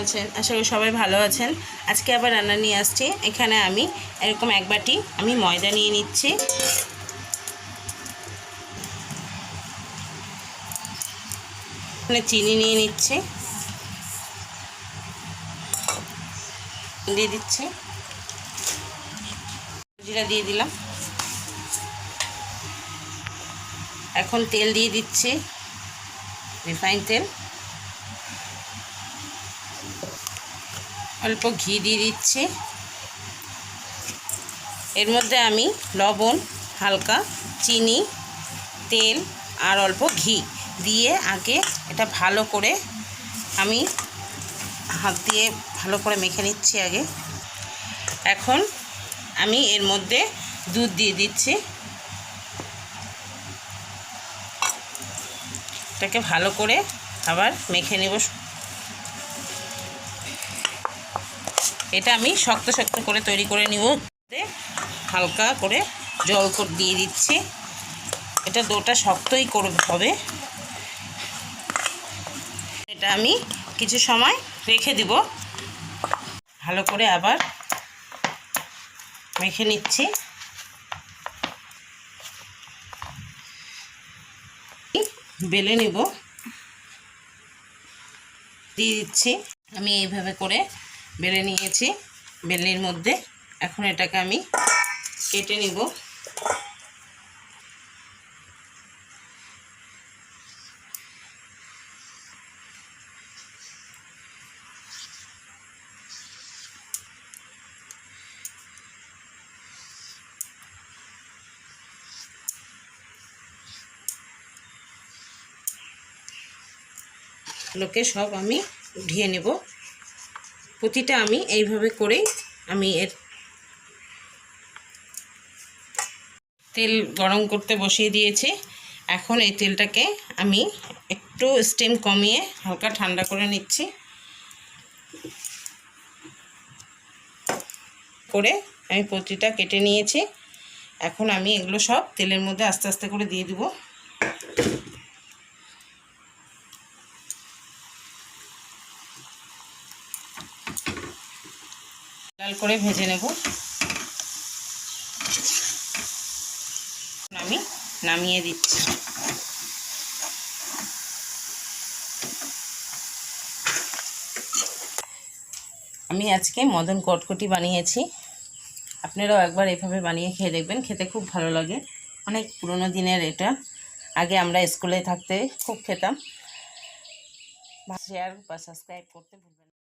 আছেন? আশা করি সবাই ভালো আছেন। আজকে আবার রান্না নিয়ে আসছি। এখানে আমি এরকম এক বাটি আমি ময়দা নিয়ে নিচ্ছি। এখানে চিনি নিয়ে নিচ্ছি, দিয়ে দিচ্ছি, জিরা দিয়ে দিলাম। এখন তেল দিয়ে দিচ্ছি, রিফাইন তেল, অল্প ঘি দিয়ে দিচ্ছি। এর মধ্যে আমি লবণ, হালকা চিনি, তেল আর অল্প ঘি দিয়ে আগে এটা ভালো করে আমি হাত দিয়ে ভালো করে মেখে নিচ্ছি আগে। এখন আমি এর মধ্যে দুধ দিয়ে দিচ্ছি, এটাকে ভালো করে আবার মেখে নেব। এটা আমি শক্ত শক্ত করে তৈরি করে নিব। হালকা করে জল দিয়ে দিচ্ছি, এটা ডোটা শক্তই করতে হবে। এটা আমি কিছু সময় রেখে দিব, ভালো করে আবার মেখে নিচ্ছি। বেলে নিব, দিয়ে দিচ্ছি। আমি এইভাবে করে বেলে নিয়েছি বেলনির মধ্যে। এখন এটাকে আমি কেটে নিব। লোকে সব আমি উঠিয়ে নেব। প্রতিটা আমি এইভাবে করেই আমি এর তেল গরম করতে বসিয়ে দিয়েছি। এখন এই তেলটাকে আমি একটু স্টিম কমিয়ে হালকা ঠান্ডা করে নিচ্ছি। করে আমি প্রতিটা কেটে নিয়েছি। এখন আমি এগুলো সব তেলের মধ্যে আস্তে আস্তে করে দিয়ে দিব। লাল করে ভেজে নেব। আমি নামিয়ে দিচ্ছি। আমি আজকে মদন কটকটি বানিয়েছি। আপনারাও একবার এভাবে বানিয়ে খেয়ে দেখবেন, খেতে খুব ভালো লাগে। অনেক পুরনো দিনের এটা, আগে আমরা স্কুলে থাকতে খুব খেতাম। শেয়ার বা সাবস্ক্রাইব করতে ভুলবেন না।